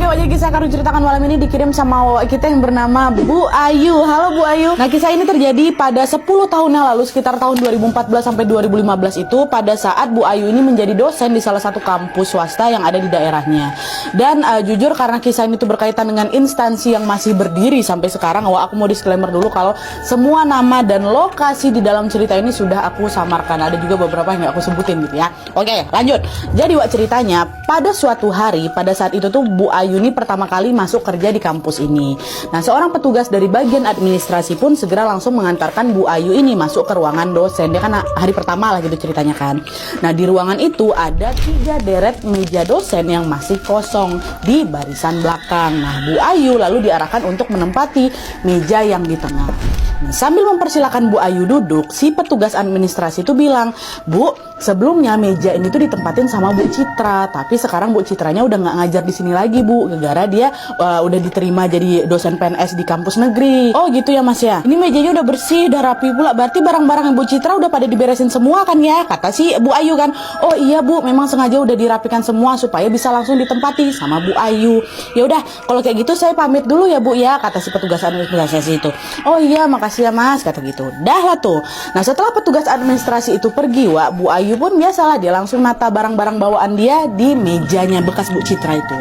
Wak, kisah akan diceritakan malam ini dikirim sama Wak kita yang bernama Bu Ayu. Halo Bu Ayu. Nah, kisah ini terjadi pada 10 tahun yang lalu, sekitar tahun 2014 sampai 2015 itu, pada saat Bu Ayu ini menjadi dosen di salah satu kampus swasta yang ada di daerahnya. Dan jujur karena kisah ini tuh berkaitan dengan instansi yang masih berdiri sampai sekarang, Wak, aku mau disclaimer dulu kalau semua nama dan lokasi di dalam cerita ini sudah aku samarkan. Ada juga beberapa yang gak aku sebutin gitu ya. Oke, lanjut. Jadi Wak, ceritanya pada suatu hari, pada saat itu tuh Bu Ayu ini pertama kali masuk kerja di kampus ini. Nah, seorang petugas dari bagian administrasi pun segera langsung mengantarkan Bu Ayu ini masuk ke ruangan dosen. Dia kan hari pertama lah gitu ceritanya kan. Nah, di ruangan itu ada 3 deret meja dosen yang masih kosong di barisan belakang. Nah, Bu Ayu lalu diarahkan untuk menempati meja yang di tengah. Nah, sambil mempersilahkan Bu Ayu duduk, si petugas administrasi itu bilang, "Bu, sebelumnya meja ini tuh ditempatin sama Bu Citra, tapi sekarang Bu Citranya udah nggak ngajar di sini lagi, Bu. Gara-gara dia udah diterima jadi dosen PNS di kampus negeri." "Oh gitu ya Mas ya. Ini mejanya udah bersih, udah rapi pula. Berarti barang-barang Bu Citra udah pada diberesin semua kan ya?" kata si Bu Ayu kan. "Oh iya Bu, memang sengaja udah dirapikan semua supaya bisa langsung ditempati sama Bu Ayu." "Ya udah, kalau kayak gitu saya pamit dulu ya Bu ya," kata si petugas administrasi itu. "Oh iya, makasih ya Mas," kata gitu. Dah lah tuh. Nah, setelah petugas administrasi itu pergi, Wak, Bu Ayu pun biasalah dia langsung nata barang-barang bawaan dia di mejanya bekas Bu Citra itu.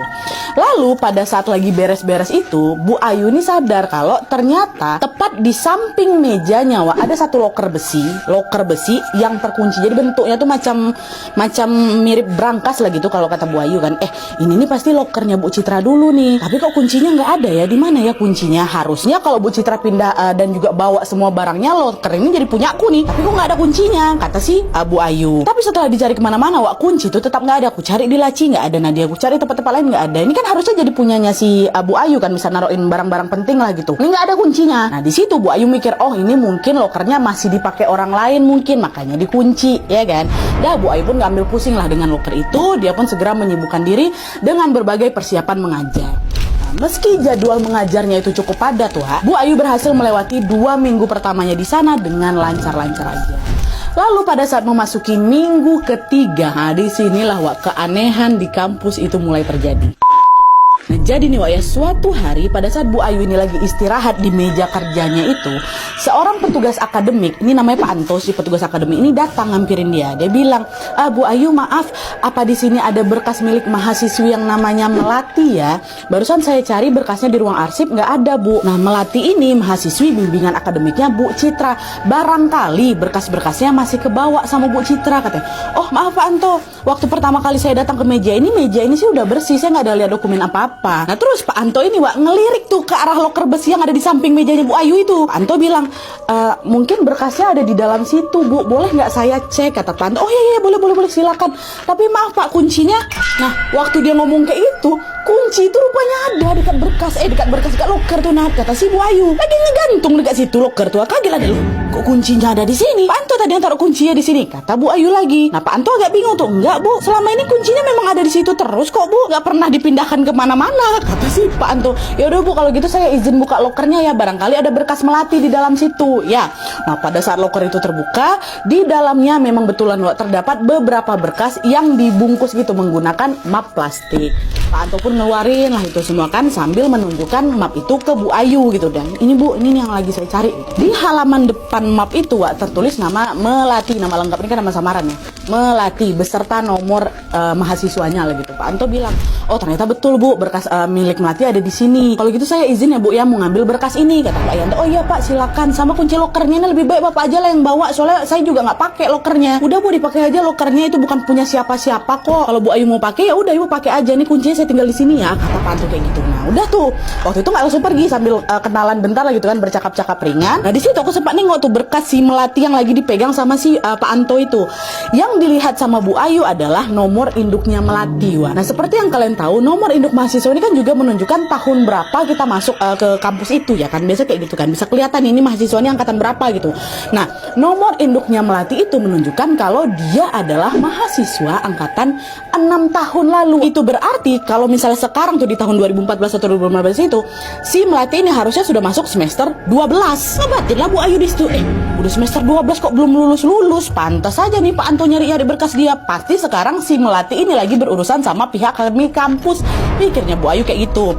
Lalu pada saat lagi beres-beres itu, Bu Ayu ini sadar kalau ternyata tepat di samping mejanya, Wak, ada satu loker besi yang terkunci. Jadi bentuknya tuh macam mirip brankas lah gitu kalau kata Bu Ayu kan. Ini nih pasti lokernya Bu Citra dulu nih. Tapi kok kuncinya nggak ada ya? Di mana ya kuncinya? Harusnya kalau Bu Citra pindah dan juga bawa semua barangnya, loker ini jadi punya aku nih. Tapi kok nggak ada kuncinya, kata si Bu Ayu. Tapi setelah dicari kemana-mana, Wak, kunci itu tetap nggak ada. Aku cari di laci nggak ada, Nadia. Aku cari tempat-tempat lain nggak ada. Ini kan harusnya jadi punyanya si Bu Ayu kan, bisa naruhin barang-barang penting lah gitu. Ini nggak ada kuncinya. Nah, di situ Bu Ayu mikir, oh ini mungkin lokernya masih dipakai orang lain mungkin, makanya dikunci, ya kan. Dah Bu Ayu pun nggak ambil pusing lah dengan loker itu. Dia pun segera menyibukkan diri dengan berbagai persiapan mengajar. Meski jadwal mengajarnya itu cukup padat, Wak, Bu Ayu berhasil melewati 2 minggu pertamanya di sana dengan lancar-lancar aja. Lalu pada saat memasuki minggu ketiga, disinilah, Wak, keanehan di kampus itu mulai terjadi. Nah, jadi nih, Wak, ya, suatu hari pada saat Bu Ayu ini lagi istirahat di meja kerjanya itu, seorang petugas akademik, ini namanya Pak Anto, si petugas akademik ini datang ngampirin dia. Dia bilang, "Bu Ayu, maaf, apa di sini ada berkas milik mahasiswi yang namanya Melati ya? Barusan saya cari berkasnya di ruang arsip, nggak ada, Bu." Nah, Melati ini mahasiswi bimbingan akademiknya Bu Citra. Barangkali berkas-berkasnya masih kebawa sama Bu Citra, katanya. "Oh, maaf Pak Anto, waktu pertama kali saya datang ke meja ini sih udah bersih, saya nggak ada lihat dokumen apa-apa." Nah, terus Pak Anto ini, Wak, ngelirik tuh ke arah loker besi yang ada di samping mejanya Bu Ayu itu. Pak Anto bilang, "Mungkin berkasnya ada di dalam situ, Bu. Boleh nggak saya cek?" kata Pak Anto. "Oh iya, boleh, silakan. Tapi maaf Pak, kuncinya." Nah, waktu dia ngomong kayak itu, kunci itu rupanya ada dekat dekat loker tuh. Nah, kata si Bu Ayu, lagi ngegantung dekat situ loker tuh. Kaget lah dulu. "Kok kuncinya ada di sini? Pak Anto tadi yang taruh kuncinya di sini," kata Bu Ayu lagi. Nah, Pak Anto agak bingung tuh. "Enggak, Bu. Selama ini kuncinya memang ada di situ terus kok, Bu. Nggak pernah dipindahkan kemana-mana," kata si Pak Anto. "Ya udah Bu, kalau gitu saya izin buka lokernya ya. Barangkali ada berkas Melati di dalam situ." Ya. Nah, pada saat loker itu terbuka, di dalamnya memang betulan, Wak, terdapat beberapa berkas yang dibungkus gitu menggunakan map plastik. Pak Anto pun ngeluarin lah itu semua kan sambil menunjukkan map itu ke Bu Ayu gitu. Dan "Ini Bu, ini yang lagi saya cari." Di halaman depan map itu, Wak, tertulis nama Melati, nama lengkap ini kan nama samaran ya, Melati, beserta nomor mahasiswanya lah gitu. Pak Anto bilang, "Oh ternyata betul Bu, berkas milik Melati ada di sini. Kalau gitu saya izin ya Bu ya mau ngambil berkas ini," kata Pak Yanto. "Oh iya Pak, silakan. Sama kunci lokernya ini lebih baik Bapak aja lah yang bawa, soalnya saya juga nggak pakai lokernya." "Udah Bu, dipakai aja lokernya, itu bukan punya siapa-siapa kok. Kalau Bu Ayu mau pakai ya udah Ibu pakai aja, nih kuncinya saya tinggal di sini ya," kata Pak Anto kayak gitu. Nah, udah tuh. Waktu itu nggak langsung pergi sambil kenalan bentar lah gitu kan, bercakap-cakap ringan. Nah, di situ aku sempat nengok tuh berkas si Melati yang lagi dipegang sama si Pak Anto itu. Yang dilihat sama Bu Ayu adalah nomor induknya Melati, Wak. Nah, seperti yang kalian tahu, nomor induk mahasiswa ini kan juga menunjukkan tahun berapa kita masuk ke kampus itu ya kan. Biasa kayak gitu kan. Bisa kelihatan ini mahasiswanya angkatan berapa gitu. Nah, nomor induknya Melati itu menunjukkan kalau dia adalah mahasiswa angkatan 6 tahun lalu. Itu berarti kalau misalnya sekarang tuh di tahun 2014 atau 2015 itu, si Melati ini harusnya sudah masuk semester 12. Ngebatin lah Bu Ayu di situ. Udah semester 12 kok belum lulus-lulus. Pantas aja nih Pak Anto nyari-nyari berkas dia. Pasti sekarang si Melati ini lagi berurusan sama pihak kami kampus. Pikirnya Bu Ayu kayak gitu.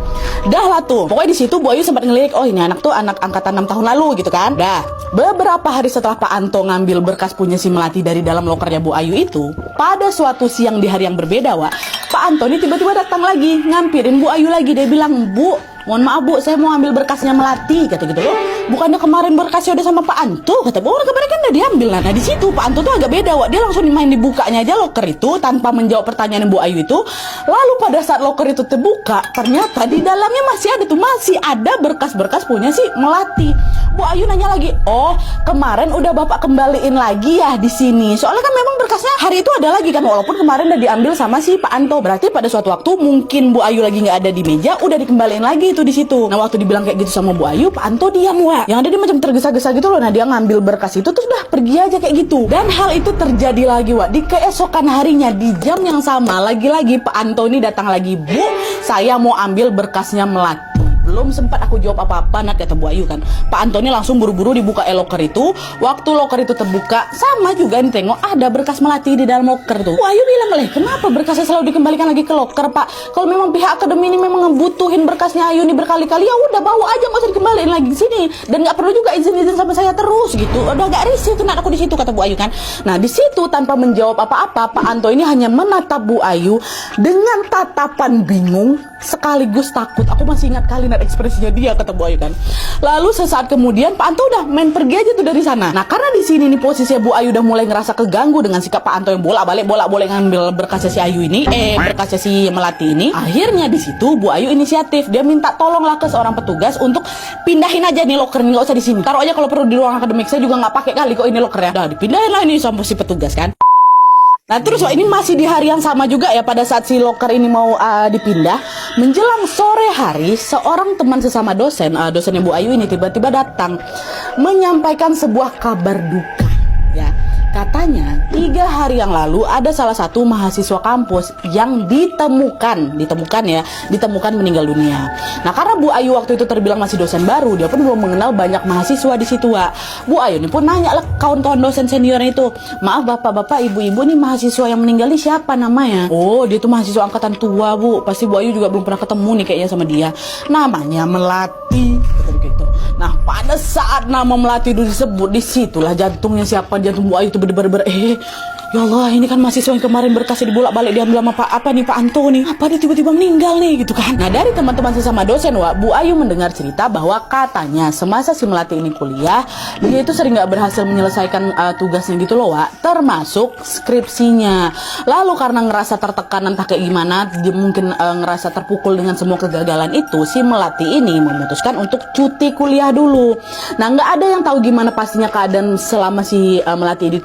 Dah lah tuh. Pokoknya di situ Bu Ayu sempat ngelirik, oh ini anak tuh anak angkatan 6 tahun lalu gitu kan. Dah. Beberapa hari setelah Pak Anto ngambil berkas punya si Melati dari dalam lokernya Bu Ayu itu, pada suatu siang di hari yang berbeda, Wak, Pak Antoni tiba-tiba datang lagi, ngampirin Bu Ayu lagi. Dia bilang, Bu, mohon maaf Bu, saya mau ambil berkasnya Melati, kata gitu loh. Bukannya kemarin berkasnya udah sama Pak Anto, kata Bu, orang kemarin kan udah diambil. Nah di situ Pak Anto tuh agak beda, Wak. Dia langsung main dibukanya aja loker itu tanpa menjawab pertanyaan Bu Ayu itu. Lalu pada saat loker itu terbuka, ternyata di dalamnya masih ada berkas-berkas punya si Melati. Bu Ayu nanya lagi, oh kemarin udah Bapak kembaliin lagi ya di sini. Soalnya kan memang berkasnya hari itu ada lagi kan, walaupun kemarin udah diambil sama si Pak Anto. Berarti pada suatu waktu mungkin Bu Ayu lagi nggak ada di meja, udah dikembaliin lagi itu di situ. Nah waktu dibilang kayak gitu sama Bu Ayu, Pak Anto diam, Wak. Yang ada dia macam tergesa-gesa gitu loh. Nah dia ngambil berkas itu terus udah pergi aja kayak gitu. Dan hal itu terjadi lagi, Wak, di keesokan harinya di jam yang sama. Lagi-lagi Pak Anto ini datang lagi, Bu, saya mau ambil berkasnya Melati. Belum sempat aku jawab apa-apa, Nat, kata Bu Ayu kan. Pak Antoni langsung buru-buru dibuka loker itu. Waktu loker itu terbuka, sama juga nih tengok ada berkas Melati di dalam loker tuh. Bu Ayu bilang, kenapa berkasnya selalu dikembalikan lagi ke loker, Pak? Kalau memang pihak akademi ini memang ngebutuhin berkasnya Ayu nih berkali-kali, ya udah bawa aja, nggak usah dikembaliin lagi ke sini. Dan nggak perlu juga izin-izin sama saya terus gitu. Udah gak risih tuh, Nat, aku di situ, kata Bu Ayu kan. Nah di situ tanpa menjawab apa-apa, Pak Anto ini hanya menatap Bu Ayu dengan tatapan bingung sekaligus takut. Aku masih ingat kali Nat ekspresinya dia, kata Bu Ayu kan. Lalu sesaat kemudian Pak Anto udah main pergi aja tuh dari sana. Nah karena di sini nih posisinya Bu Ayu udah mulai ngerasa keganggu dengan sikap Pak Anto yang bolak-balik ngambil berkasnya si Ayu ini, berkasnya si Melati ini. Akhirnya di situ Bu Ayu inisiatif, dia minta tolonglah ke seorang petugas untuk pindahin aja nih loker ini, nggak usah di sini. Taruh aja kalau perlu di ruang akademik, saya juga nggak pakai kali kok ini lokernya. Udah dipindahin lah ini sama si petugas kan. Nah terus ini masih di hari yang sama juga ya, pada saat si loker ini mau dipindah, menjelang sore hari seorang teman sesama dosennya Bu Ayu ini tiba-tiba datang menyampaikan sebuah kabar duka ya. Katanya 3 hari yang lalu ada salah satu mahasiswa kampus yang ditemukan meninggal dunia. Nah karena Bu Ayu waktu itu terbilang masih dosen baru, dia pun belum mengenal banyak mahasiswa di situ, Wak. Bu Ayu ini pun nanya lah kawan-kawan dosen seniornya itu, maaf bapak-bapak, ibu-ibu, nih mahasiswa yang meninggal ini siapa namanya? Oh dia tuh mahasiswa angkatan tua, Bu. Pasti Bu Ayu juga belum pernah ketemu nih kayaknya sama dia. Namanya Melati. Gitu. Nah pada saat nama Melati itu disebut, disitulah jantungnya jantung Bu Ayu itu bener-bener ya Allah, ini kan mahasiswa yang kemarin berkasnya dibolak-balik diambil sama Pak Anto nih. Apa dia tiba-tiba meninggal nih gitu kan. Nah dari teman-teman sesama dosen, Wak, Bu Ayu mendengar cerita bahwa katanya semasa si Melati ini kuliah, dia itu sering gak berhasil menyelesaikan tugasnya gitu loh, Wak, termasuk skripsinya. Lalu karena ngerasa tertekan entah kayak gimana, dia mungkin ngerasa terpukul dengan semua kegagalan itu, si Melati ini memutuskan untuk cuti kuliah dulu. Nah nggak ada yang tahu gimana pastinya keadaan selama si Melati ini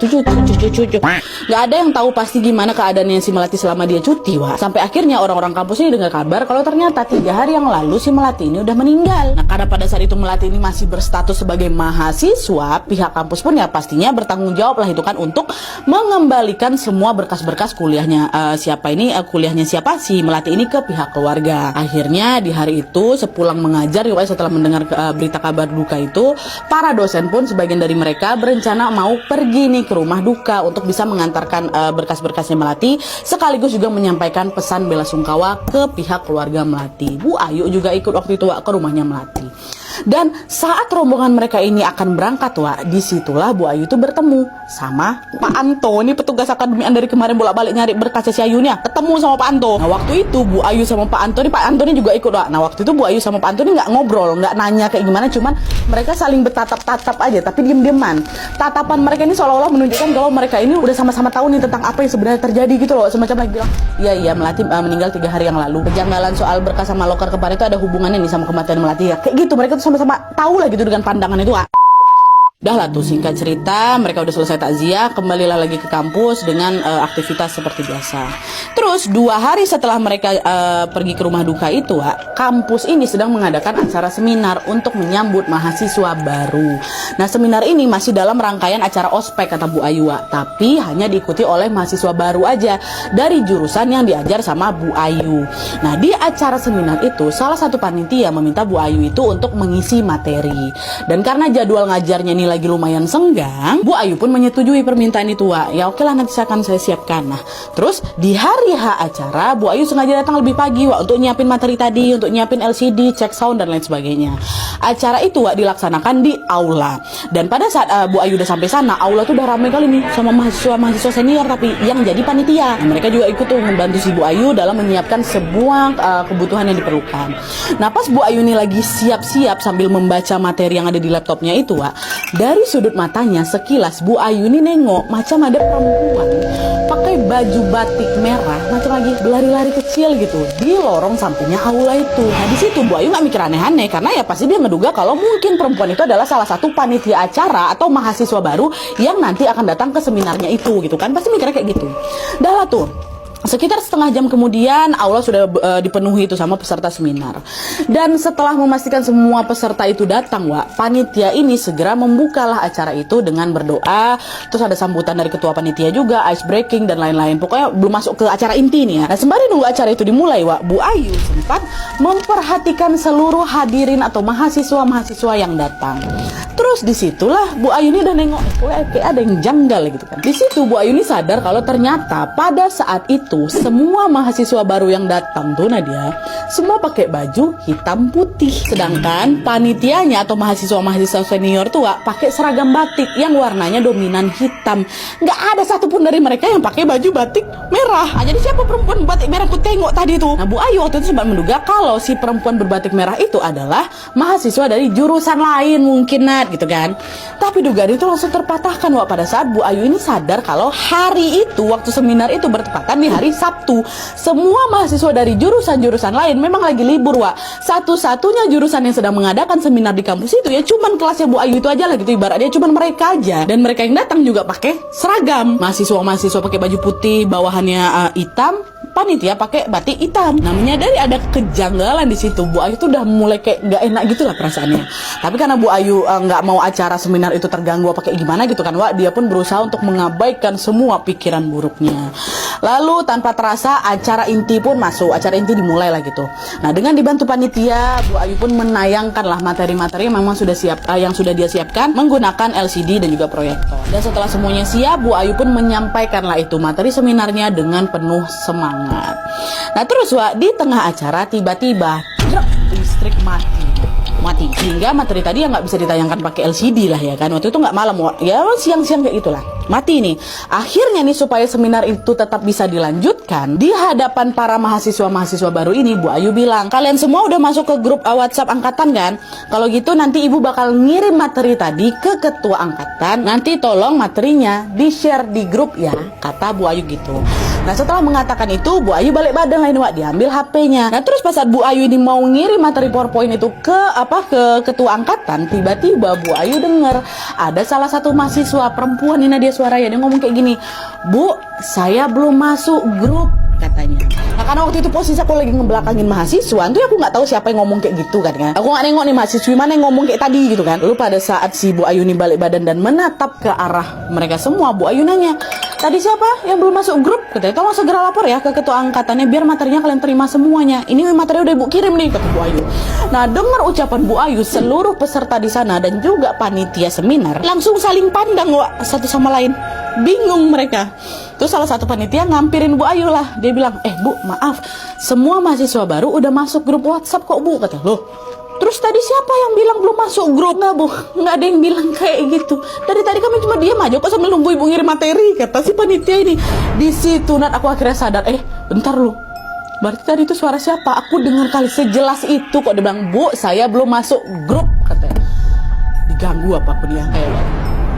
nggak ada yang tahu pasti gimana keadaannya si Melati selama dia cuti, Wak. Sampai akhirnya orang-orang kampus ini dengar kabar kalau ternyata 3 hari yang lalu si Melati ini udah meninggal. Nah karena pada saat itu Melati ini masih berstatus sebagai mahasiswa, pihak kampus pun ya pastinya bertanggung jawab lah itu kan untuk mengembalikan semua berkas-berkas kuliahnya kuliahnya siapa si Melati ini ke pihak keluarga. Akhirnya di hari itu sepulang mengajar, setelah mendengar berita kabar duka itu, para dosen pun sebagian dari mereka berencana mau pergi nih ke rumah duka untuk bisa mengantarkan berkas-berkasnya Melati, sekaligus juga menyampaikan pesan bela sungkawa ke pihak keluarga Melati. Bu Ayu juga ikut waktu itu, Wak, ke rumahnya Melati. Dan saat rombongan mereka ini akan berangkat, Wak, disitulah Bu Ayu itu bertemu sama Pak Anto. Ini petugas akademian dari kemarin bolak-balik nyari berkasnya si Ayunya, ketemu sama Pak Anto. Nah waktu itu Bu Ayu sama Pak Anto ini juga ikut, Wak. Nah waktu itu Bu Ayu sama Pak Anto ini nggak ngobrol, nggak nanya kayak gimana, cuman mereka saling bertatap-tatap aja, tapi diem-dieman. Tatapan mereka ini seolah-olah menunjukkan kalau mereka ini udah sama-sama tahu nih tentang apa yang sebenarnya terjadi gitu loh. Semacam lagi bilang, iya Melati meninggal 3 hari yang lalu. Kejanggalan soal berkas sama loker kemarin itu ada hubungannya nih sama kematian Melati ya. Kayak gitu, mereka tuh sama-sama tahu lah gitu dengan pandangan itu, Wak. Dah lah tuh, singkat cerita mereka udah selesai takziah, kembalilah lagi ke kampus dengan aktivitas seperti biasa. Terus 2 hari setelah mereka pergi ke rumah duka itu, Wak, kampus ini sedang mengadakan acara seminar untuk menyambut mahasiswa baru. Nah seminar ini masih dalam rangkaian acara ospek, kata Bu Ayu, Wak, tapi hanya diikuti oleh mahasiswa baru aja dari jurusan yang diajar sama Bu Ayu. Nah di acara seminar itu salah satu panitia meminta Bu Ayu itu untuk mengisi materi, dan karena jadwal ngajarnya nilai lagi lumayan senggang, Bu Ayu pun menyetujui permintaan itu, Wak. Ya oke lah, nanti akan saya siapkan. Nah, terus di hari H acara, Bu Ayu sengaja datang lebih pagi, Wak, untuk nyiapin materi tadi, untuk nyiapin LCD, cek sound dan lain sebagainya. Acara itu, Wak, dilaksanakan di aula. Dan pada saat Bu Ayu udah sampai sana, aula tuh udah ramai kali nih sama mahasiswa senior tapi yang jadi panitia. Nah, mereka juga ikut tuh membantu si Bu Ayu dalam menyiapkan sebuah kebutuhan yang diperlukan. Nah, pas Bu Ayu ini lagi siap-siap sambil membaca materi yang ada di laptopnya itu, Wak, dari sudut matanya sekilas Bu Ayu ini nengok macam ada perempuan pakai baju batik merah, macam lagi berlari-lari kecil gitu di lorong sampingnya aula itu. Nah, di situ Bu Ayu nggak mikir aneh-aneh karena ya pasti dia ngeduga kalau mungkin perempuan itu adalah salah satu panitia acara atau mahasiswa baru yang nanti akan datang ke seminarnya itu gitu kan, pasti mikirnya kayak gitu. Dah lah tuh, sekitar setengah jam kemudian aula sudah dipenuhi itu sama peserta seminar. Dan setelah memastikan semua peserta itu datang, Wak, panitia ini segera membukalah acara itu dengan berdoa. Terus ada sambutan dari ketua panitia juga, ice breaking dan lain-lain. Pokoknya belum masuk ke acara inti nih ya. Nah, sembari nunggu acara itu dimulai, Wak, Bu Ayu sempat memperhatikan seluruh hadirin atau mahasiswa-mahasiswa yang datang. Terus disitulah Bu Ayu ini udah nengok, kayak ada yang janggal gitu kan. Di situ Bu Ayu ini sadar kalau ternyata pada saat itu semua mahasiswa baru yang datang tuh, Nadia, semua pakai baju hitam putih. Sedangkan panitianya atau mahasiswa-mahasiswa senior tuh, Wak, pakai seragam batik yang warnanya dominan hitam. Nggak ada satupun dari mereka yang pakai baju batik merah. Jadi siapa perempuan batik merah aku tengok tadi tuh? Nah, Bu Ayu waktu itu sempat menduga kalau si perempuan berbatik merah itu adalah mahasiswa dari jurusan lain mungkin, Nat, gitu kan. Tapi dugaan itu langsung terpatahkan, Wak, pada saat Bu Ayu ini sadar kalau hari itu waktu seminar itu bertepatan di hari Sabtu. Semua mahasiswa dari jurusan-jurusan lain memang lagi libur, Wak. Satu-satunya jurusan yang sedang mengadakan seminar di kampus itu ya cuman kelasnya Bu Ayu itu aja lah gitu, ibaratnya cuman mereka aja. Dan mereka yang datang juga pakai seragam. Mahasiswa pakai baju putih, bawahannya hitam, panitia pakai batik hitam. Nah, menyadari ada kejanggalan di situ, Bu Ayu tuh udah mulai kayak nggak enak gitu lah perasaannya. Tapi karena Bu Ayu nggak mau acara seminar itu terganggu pakai gimana gitu kan, Wak, dia pun berusaha untuk mengabaikan semua pikiran buruknya. Lalu tanpa terasa acara inti pun masuk, acara inti dimulai lah gitu. Nah, dengan dibantu panitia, Bu Ayu pun menayangkan lah materi-materi yang memang sudah yang sudah dia siapkan menggunakan LCD dan juga proyektor. Dan setelah semuanya siap, Bu Ayu pun menyampaikan lah itu materi seminarnya dengan penuh semangat. Nah, terus, Wak, di tengah acara tiba-tiba listrik mati sehingga materi tadi yang nggak bisa ditayangkan pakai LCD lah ya kan. Waktu itu nggak malam, Wak, ya siang-siang kayak itulah, mati nih. Akhirnya nih supaya seminar itu tetap bisa dilanjutkan di hadapan para mahasiswa baru ini, Bu Ayu bilang, kalian semua udah masuk ke grup WhatsApp angkatan kan? Kalau gitu nanti ibu bakal ngirim materi tadi ke ketua angkatan, nanti tolong materinya di-share di grup ya, kata Bu Ayu gitu. Nah, setelah mengatakan itu, Bu Ayu balik badan lain, Wak, diambil HP-nya. Nah, terus pas saat Bu Ayu ini mau ngirim materi PowerPoint itu ke ketua angkatan, tiba-tiba Bu Ayu dengar ada salah satu mahasiswa perempuan ini, dia suaranya, dia ngomong kayak gini, Bu, saya belum masuk grup, katanya. Nah, karena waktu itu posisi aku lagi ngebelakangin mahasiswa, itu aku nggak tahu siapa yang ngomong kayak gitu kan. Aku nggak nengok nih mahasiswi mana yang ngomong kayak tadi gitu kan. Lalu pada saat si Bu Ayu ini balik badan dan menatap ke arah mereka semua, Bu Ayu nanya, tadi siapa yang belum masuk grup? Katanya, tolong segera lapor ya ke ketua angkatannya biar materinya kalian terima semuanya. Ini materi udah Ibu kirim nih, kata Bu Ayu. Nah, dengar ucapan Bu Ayu, seluruh peserta di sana dan juga panitia seminar langsung saling pandang, Wak, satu sama lain. Bingung mereka. Terus salah satu panitia ngampirin Bu Ayu lah. Dia bilang, Bu, maaf, semua mahasiswa baru udah masuk grup WhatsApp kok, Bu. Kata, loh, terus tadi siapa yang bilang belum masuk grup? Nggak, Bu, nggak ada yang bilang kayak gitu. Dari tadi kami cuma diam aja kok sambil nunggu Ibu ngirim materi, kata si panitia ini. Di situ, Nat, aku akhirnya sadar, bentar lu, berarti tadi itu suara siapa? Aku dengar kali sejelas itu kok. Dia bilang, Bu, saya belum masuk grup, katanya. Diganggu apa aku dia kayak,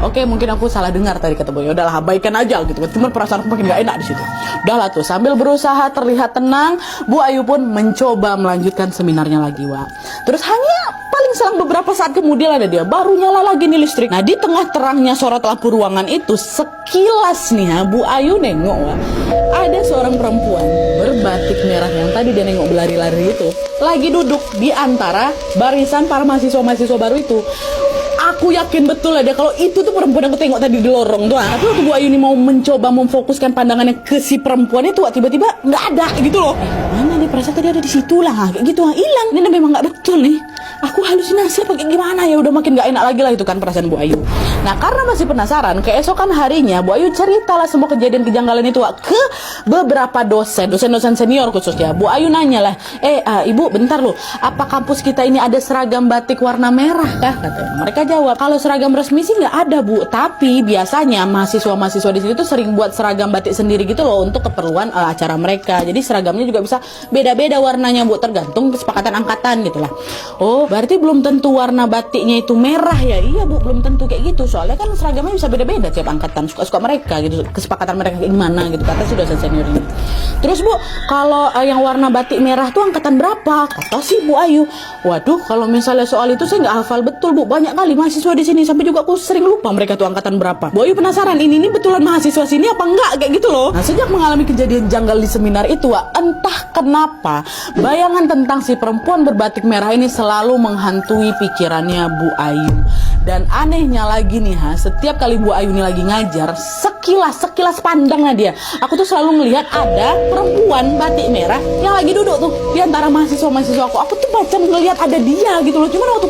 oke, mungkin aku salah dengar tadi, kata Bu. Ya udahlah, abaikan aja gitu. Cuman perasaan aku makin gak enak di situ. Udahlah tuh, sambil berusaha terlihat tenang, Bu Ayu pun mencoba melanjutkan seminarnya lagi, Wak. Terus hanya paling selang beberapa saat kemudian ada dia baru nyala lagi nih listrik. Nah, di tengah terangnya sorot lampu ruangan itu, sekilas nih ya, Bu Ayu nengok, Wak, ada seorang perempuan berbatik merah yang tadi dia nengok berlari-lari itu lagi duduk di antara barisan para mahasiswa baru itu. Aku yakin betul ada kalau itu tuh perempuan yang aku tengok tadi di lorong tuh. Tapi waktu Bu Ayu ini mau mencoba memfokuskan pandangannya ke si perempuan itu, tiba-tiba nggak ada gitu loh. Mana nih, perasaan tadi ada di situ lah, kayak gitu, hilang. Ini memang nggak betul nih. Aku halusinasi apa kayak gimana ya? Udah makin nggak enak lagi lah itu kan perasaan Bu Ayu. Nah, karena masih penasaran, keesokan harinya Bu Ayu ceritalah semua kejadian kejanggalan itu Wak, ke beberapa dosen senior khususnya. Bu Ayu nanya lah, ibu bentar loh, apa kampus kita ini ada seragam batik warna merah kah? Katanya. Mereka jawab, kalau seragam resmi sih nggak ada Bu, tapi biasanya mahasiswa di sini tuh sering buat seragam batik sendiri gitu loh untuk keperluan acara mereka. Jadi seragamnya juga bisa beda-beda warnanya Bu, tergantung kesepakatan angkatan gitu lah. Oh, berarti belum tentu warna batiknya itu merah ya? Iya Bu, belum tentu kayak gitu. Soalnya kan seragamnya bisa beda-beda tiap angkatan, suka-suka mereka gitu, kesepakatan mereka kayak gimana gitu, kata si dosen senior ini. Terus Bu, kalau yang warna batik merah tuh angkatan berapa? Kata si Bu Ayu, waduh kalau misalnya soal itu saya nggak hafal betul Bu, banyak kali mahasiswa di sini sampai juga aku sering lupa mereka tuh angkatan berapa. Bu Ayu penasaran, ini betulan mahasiswa sini apa enggak kayak gitu loh. Nah, sejak mengalami kejadian janggal di seminar itu Wak, entah kenapa bayangan tentang si perempuan berbatik merah ini selalu menghantui pikirannya Bu Ayu. Dan anehnya lagi nih setiap kali Bu Ayu ini lagi ngajar, sekilas pandangnya dia, aku tuh selalu ngelihat ada perempuan batik merah yang lagi duduk tuh di antara mahasiswa aku. Aku tuh macam ngelihat ada dia gitu loh. Cuman waktu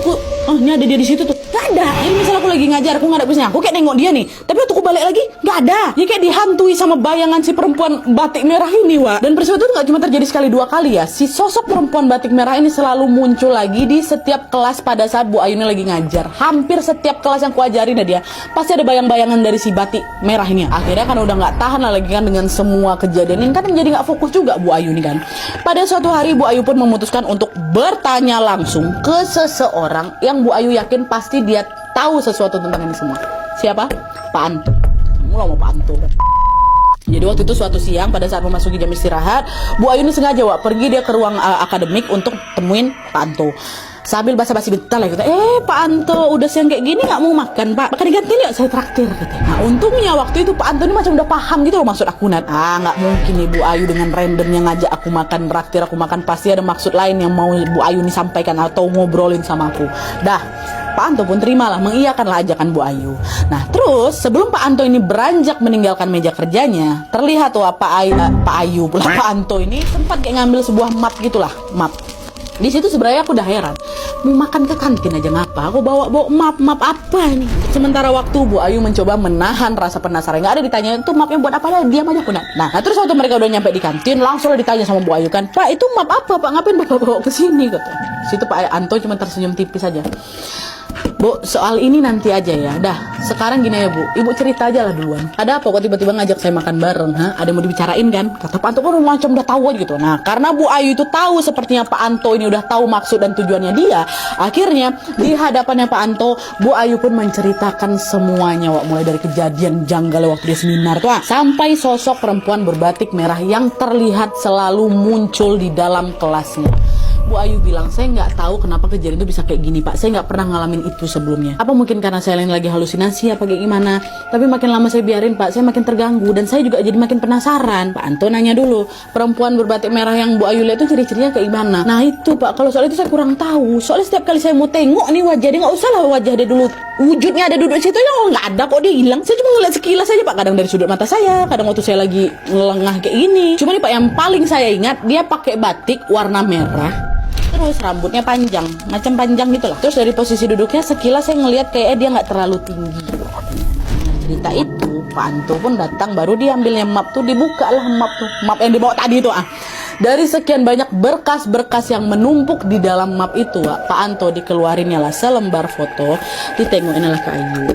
ini ada dia di situ tuh, gak ada. Jadi misalnya aku lagi ngajar, aku ngadepinnya, aku kayak nengok dia nih, tapi waktu aku balik lagi gak ada. Dia kayak dihantui sama bayangan si perempuan batik merah ini Wak. Dan peristiwa itu gak cuma terjadi sekali dua kali ya. Si sosok perempuan batik merah ini selalu muncul lagi di setiap kelas pada saat Bu Ayu ini lagi ngajar. Hampir setiap kelas yang kuajarin dia pasti ada bayang-bayangan dari si batik merah ini. Akhirnya kan udah gak tahan lagi kan dengan semua kejadian ini, kan jadi gak fokus juga Bu Ayu ini kan. Pada suatu hari Bu Ayu pun memutuskan untuk bertanya langsung ke seseorang yang Bu Ayu yakin pasti dia tahu sesuatu tentang ini semua. Siapa? Pak Anto. Mulai mau Pak Anto. Jadi waktu itu suatu siang pada saat memasuki jam istirahat, Bu Ayu ini sengaja Wak pergi dia ke ruang akademik untuk temuin Pak Anto. Sambil basa-basi bentar lah kita, Pak Anto udah siang kayak gini nggak mau makan Pak? Makan diganti yuk, saya traktir katanya. Nah untungnya waktu itu Pak Anto ini macam udah paham gitu loh maksud aku Nat. Nggak mungkin nih Bu Ayu dengan randomnya ngajak aku makan, traktir aku makan, pasti ada maksud lain yang mau Bu Ayu ini sampaikan atau ngobrolin sama aku. Dah, Pak Anto pun terimalah, mengiyakanlah ajakan Bu Ayu. Nah terus sebelum Pak Anto ini beranjak meninggalkan meja kerjanya, terlihat tuh Pak Anto ini sempat kayak ngambil sebuah map gitulah, map. Di situ sebenarnya aku udah heran, mau makan ke kantin aja ngapa? Aku bawa map apa nih? Sementara waktu Bu Ayu mencoba menahan rasa penasaran, nggak ada ditanya itu mapnya buat apa, diam aja Punat. Nah terus waktu mereka udah nyampe di kantin, langsung ditanya sama Bu Ayu kan, Pak itu map apa Pak? Ngapain Bapak bawa ke sini? Katanya. Situ Pak Anto cuma tersenyum tipis aja. Bu, soal ini nanti aja ya. Dah, sekarang gini ya Bu, Ibu cerita aja lah duluan. Ada apa kok tiba-tiba ngajak saya makan bareng? Ada yang mau dibicarain kan? Kata Pak Anto kan macam udah tahu aja gitu. Nah, karena Bu Ayu itu tahu sepertinya Pak Anto ini udah tahu maksud dan tujuannya dia, akhirnya di hadapannya Pak Anto, Bu Ayu pun menceritakan semuanya Wak. Mulai dari kejadian janggal waktu dia seminar tuh, sampai sosok perempuan berbatik merah yang terlihat selalu muncul di dalam kelasnya. Bu Ayu bilang, saya nggak tahu kenapa kejadian itu bisa kayak gini Pak, saya nggak pernah ngalamin itu sebelumnya. Apa mungkin karena saya lagi halusinasi apa kayak gimana? Tapi makin lama saya biarin Pak, saya makin terganggu dan saya juga jadi makin penasaran. Pak Anto nanya dulu, perempuan berbatik merah yang Bu Ayu lihat itu ciri-cirinya kayak gimana? Nah itu Pak, kalau soal itu saya kurang tahu. Soalnya setiap kali saya mau tengok nih wajah dia, nggak usah lah wajah dia dulu, wujudnya ada duduk situ, yang nggak ada kok dia hilang. Saya cuma ngeliat sekilas aja Pak, kadang dari sudut mata saya, kadang waktu saya lagi ngelengah kayak gini. Cuma nih Pak, yang paling saya ingat dia pakai batik warna merah. Terus rambutnya panjang, macam panjang gitu lah. Terus dari posisi duduknya sekilas saya ngelihat kayak dia nggak terlalu tinggi. Cerita itu Pak Anto pun datang, baru dia ambilnya map tuh, dibuka lah map yang dibawa tadi itu Dari sekian banyak berkas-berkas yang menumpuk di dalam map itu Pak Anto dikeluarinnya lah selembar foto, ditengokin lah ke Ayu.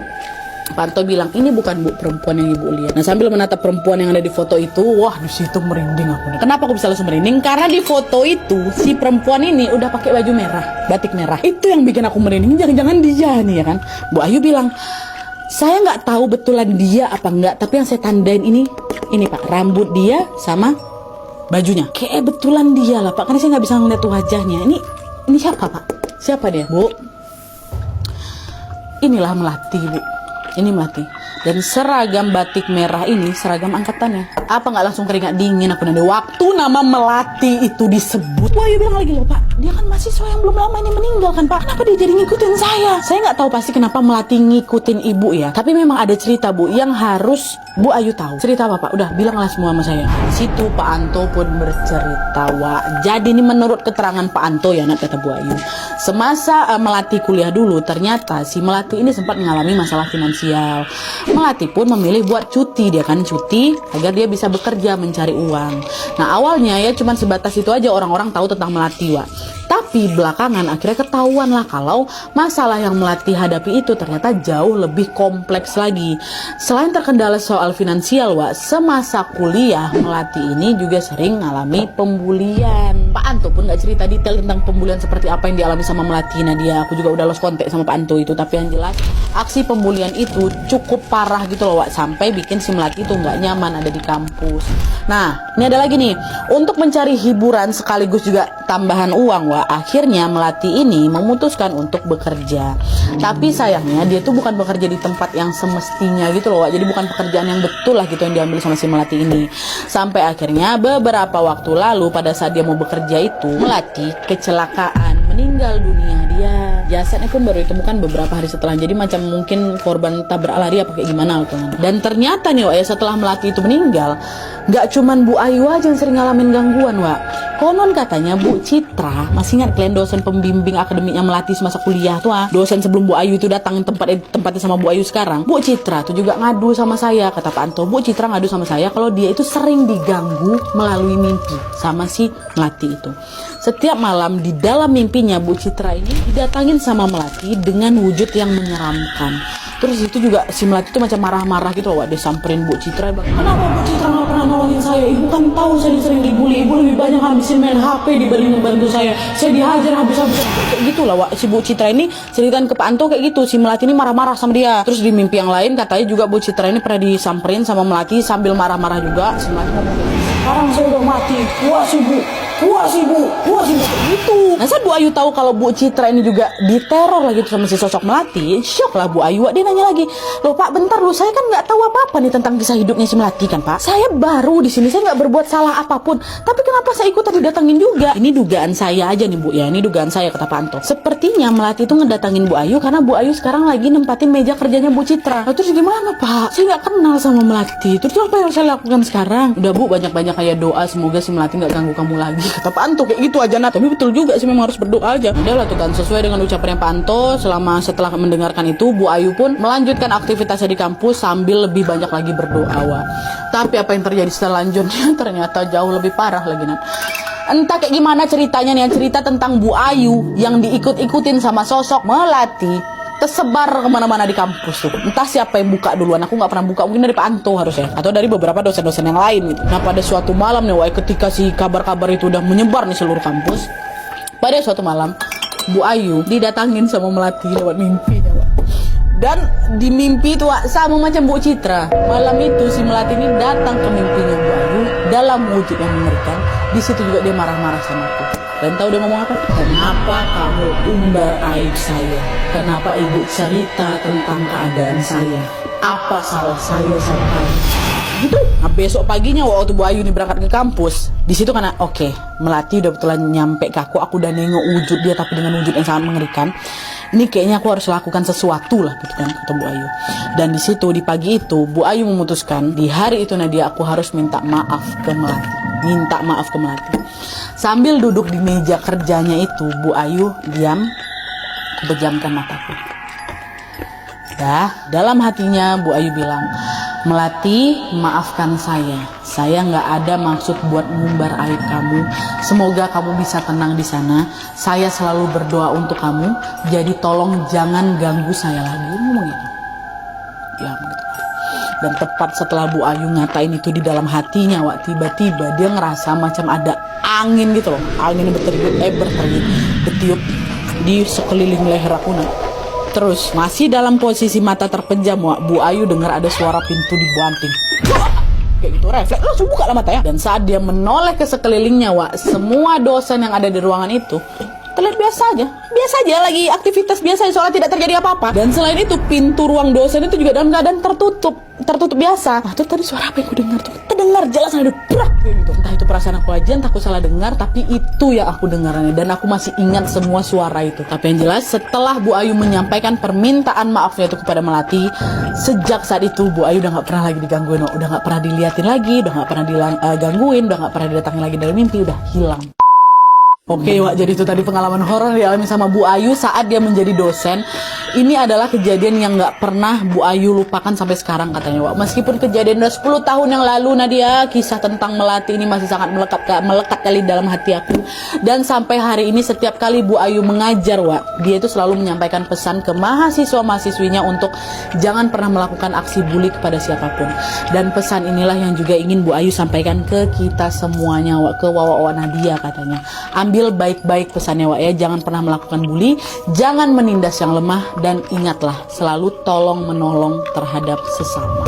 Pak Anto bilang, ini bukan Bu perempuan yang Ibu lihat. Nah sambil menatap perempuan yang ada di foto itu, wah di situ merinding aku. Kenapa aku bisa langsung merinding? Karena di foto itu si perempuan ini udah pakai baju merah, batik merah. Itu yang bikin aku merinding. Jangan-jangan dia nih ya kan. Bu Ayu bilang, saya nggak tahu betulan dia apa enggak, tapi yang saya tandain ini Pak, rambut dia sama bajunya. Kayak betulan dia lah Pak, karena saya nggak bisa ngeliat wajahnya. Ini siapa Pak? Siapa dia Bu? Inilah Melati Bu. Ini Melati. Dan seragam batik merah ini seragam angkatannya. Apa nggak langsung keringat dingin aku nanti waktu nama Melati itu disebut. Wah, bilang lagi loh Pak, dia kan mahasiswa yang belum lama ini meninggal kan Pak. Kenapa dia jadi ngikutin saya? Saya nggak tahu pasti kenapa Melati ngikutin Ibu ya. Tapi memang ada cerita Bu yang harus Bu Ayu tahu. Cerita apa Pak? Udah bilanglah semua sama saya. Di situ Pak Anto pun bercerita Wak. Jadi ini menurut keterangan Pak Anto ya, kata Bu Ayu. Semasa Melati kuliah dulu, ternyata si Melati ini sempat mengalami masalah finansial. Melati pun memilih buat cuti, dia kan cuti agar dia bisa bekerja mencari uang. Nah awalnya ya cuman sebatas itu aja orang-orang tahu tentang Melati, Wak. Tapi belakangan akhirnya ketahuan lah kalau masalah yang Melati hadapi itu ternyata jauh lebih kompleks lagi. Selain terkendala soal finansial, Wak, semasa kuliah Melati ini juga sering mengalami pembulian. Pak Anto pun gak cerita detail tentang pembulian seperti apa yang dialami sama Melati. Nadia, aku juga udah lost kontak sama Pak Anto itu. Tapi yang jelas aksi pembulian itu cukup parah gitu loh, Wak, sampai bikin si Melati itu gak nyaman ada di kampus. Nah ini ada lagi nih, untuk mencari hiburan sekaligus juga tambahan uang, Wak, akhirnya Melati ini memutuskan untuk bekerja. Tapi sayangnya dia tuh bukan bekerja di tempat yang semestinya gitu loh, Wak. Jadi bukan pekerjaan yang betul lah gitu yang diambil sama si Melati ini. Sampai akhirnya beberapa waktu lalu pada saat dia mau bekerja itu Melati kecelakaan, meninggal dunia. Dia jasadnya pun baru ditemukan beberapa hari setelah. Jadi macam mungkin korban tabrak lari apa kayak gimana gitu. Dan ternyata nih, Wak, ya setelah Melati itu meninggal, gak cuman Bu Ayu aja yang sering ngalamin gangguan, Wak. Konon katanya Bu Citra, masih ingat kalian dosen pembimbing akademiknya Melati semasa kuliah tuh, dosen sebelum Bu Ayu itu datang tempatnya sama Bu Ayu sekarang. Bu Citra tuh juga ngadu sama saya, kata Pak Anto. Bu Citra ngadu sama saya kalau dia itu sering diganggu melalui mimpi sama si Melati itu. Setiap malam di dalam mimpinya Bu Citra ini didatangin sama Melati dengan wujud yang menyeramkan. Terus itu juga si Melati itu macam marah-marah gitu loh, Wak. Dia samperin Bu Citra, bilang, kenapa Bu Citra gak pernah nolongin saya? Ibu kan tahu saya sering dibully, ibu lebih banyak habisin main HP dibanding membantu saya dihajar habis-habisan. Kayak gitu lah, Wak. Si Bu Citra ini ceritain ke Pak Anto kayak gitu, si Melati ini marah-marah sama dia. Terus di mimpi yang lain katanya juga Bu Citra ini pernah disamperin sama Melati sambil marah-marah juga. Si Melati ngomong, sekarang saya udah mati, puas ibu gitu. Nah saat Bu Ayu tahu kalau Bu Citra ini juga diteror lagi sama si sosok Melati, shock lah Bu Ayu. Dia nanya lagi, loh Pak, bentar loh, saya kan nggak tahu apa-apa nih tentang kisah hidupnya si Melati kan Pak. Saya baru di sini, saya nggak berbuat salah apapun. Tapi kenapa saya ikut didatangin juga? Ini dugaan saya aja nih Bu ya, ini dugaan saya, kata Pak Anto. Sepertinya Melati itu ngedatangin Bu Ayu karena Bu Ayu sekarang lagi nempatin meja kerjanya Bu Citra. Nah, terus gimana Pak? Saya nggak kenal sama Melati. Terus apa yang saya lakukan sekarang? Udah Bu, banyak-banyak kayak doa semoga si Melati nggak ganggu kamu lagi, kata Pak Anto. Kayak gitu aja, nah tapi betul juga sih, memang harus berdoa aja. Udah lah tuh kan, sesuai dengan ucapannya Pak Anto. Setelah mendengarkan itu, Bu Ayu pun melanjutkan aktivitasnya di kampus sambil lebih banyak lagi berdoa, Wak. Tapi apa yang terjadi selanjutnya ternyata jauh lebih parah lagi, Nat. Entah kayak gimana ceritanya nih, cerita tentang Bu Ayu yang diikut-ikutin sama sosok Melati tersebar kemana-mana di kampus tuh. Entah siapa yang buka duluan, aku nggak pernah buka, mungkin dari Pak Anto harusnya, atau dari beberapa dosen-dosen yang lain gitu. Nah pada suatu malam nih, Wak, ketika si kabar-kabar itu udah menyebar nih seluruh kampus, pada suatu malam Bu Ayu didatangin sama Melati lewat mimpinya, Wak. Dan di mimpi itu, Wak, sama macam Bu Citra. Malam itu si Melati ini datang ke mimpinya Bu Ayu dalam wujud yang mengerikan. Di situ juga dia marah-marah sama aku. Dan tahu dia ngomong apa? Kenapa kamu umbar aib saya? Kenapa ibu cerita tentang keadaan saya? Apa salah saya sama kamu? Gitu. Nah, besok paginya waktu Bu Ayu ini berangkat ke kampus, di situ karena oke, Melati udah betulan nyampe ke aku udah nengok wujud dia tapi dengan wujud yang sangat mengerikan. Ini kayaknya aku harus lakukan sesuatu lah gitu kan, kata Bu Ayu. Dan di situ di pagi itu Bu Ayu memutuskan di hari itu Nadia aku harus minta maaf ke Melati. Sambil duduk di meja kerjanya itu, Bu Ayu diam, pejamkan mataku. Dalam hatinya Bu Ayu bilang, Melati, maafkan saya. Saya nggak ada maksud buat mengumbar aib kamu. Semoga kamu bisa tenang di sana. Saya selalu berdoa untuk kamu. Jadi tolong jangan ganggu saya lagi. Ngomong gitu. Ya begitu. Dan tepat setelah Bu Ayu ngatain itu di dalam hatinya, Wak, tiba-tiba dia ngerasa macam ada angin gitu loh. Angin bertiup di sekeliling leher aku, nah. Terus masih dalam posisi mata terpejam, Wak, Bu Ayu dengar ada suara pintu dibanting. Kayak gitu, refleks langsung buka lah mata ya. Dan saat dia menoleh ke sekelilingnya, Wak, semua dosen yang ada di ruangan itu terlihat biasa aja lagi aktivitas biasa, soalnya tidak terjadi apa-apa. Dan selain itu pintu ruang dosen itu juga dalam keadaan tertutup biasa. Nah, terus tadi suara apa yang aku dengar tuh? Terdengar jelas ada brak kayak gitu. Entah itu perasaan aku aja, entah aku salah dengar, tapi itu yang aku dengarnya dan aku masih ingat semua suara itu. Tapi yang jelas setelah Bu Ayu menyampaikan permintaan maafnya itu kepada Melati, sejak saat itu Bu Ayu udah nggak pernah lagi digangguin, udah nggak pernah diliatin lagi, udah nggak pernah digangguin, udah nggak pernah didatangin lagi dari mimpi, udah hilang. Oke, Wak, jadi itu tadi pengalaman horor yang dialami sama Bu Ayu saat dia menjadi dosen. Ini adalah kejadian yang nggak pernah Bu Ayu lupakan sampai sekarang katanya, Wak. Meskipun kejadian udah 10 tahun yang lalu, Nadia, kisah tentang Melati ini masih sangat melekat kali dalam hati aku. Dan sampai hari ini setiap kali Bu Ayu mengajar, Wak, dia itu selalu menyampaikan pesan ke mahasiswa-mahasiswinya untuk jangan pernah melakukan aksi bully kepada siapapun. Dan pesan inilah yang juga ingin Bu Ayu sampaikan ke kita semuanya, Wak, ke Wawa Nadia katanya. Ambil baik-baik pesannya, Wak, ya. Jangan pernah melakukan bully, jangan menindas yang lemah, dan ingatlah selalu tolong menolong terhadap sesama.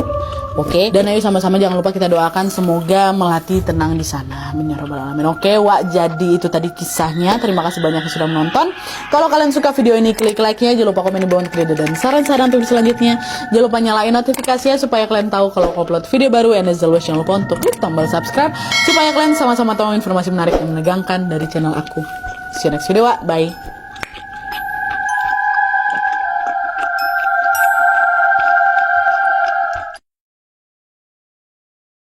Oke, dan ayo sama-sama jangan lupa kita doakan semoga Melati tenang di sana. Amin ya rabbal alamin. Oke, Wak, jadi itu tadi kisahnya. Terima kasih banyak yang sudah menonton. Kalau kalian suka video ini, klik like-nya, jangan lupa komen di bawah untuk ide dan saran-saran untuk selanjutnya. Jangan lupa nyalain notifikasinya supaya kalian tahu kalau aku upload video baru. And as always, jangan lupa untuk klik tombol subscribe supaya kalian sama-sama tahu informasi menarik dan menegangkan dari channel aku. See you next video, Wak. Bye.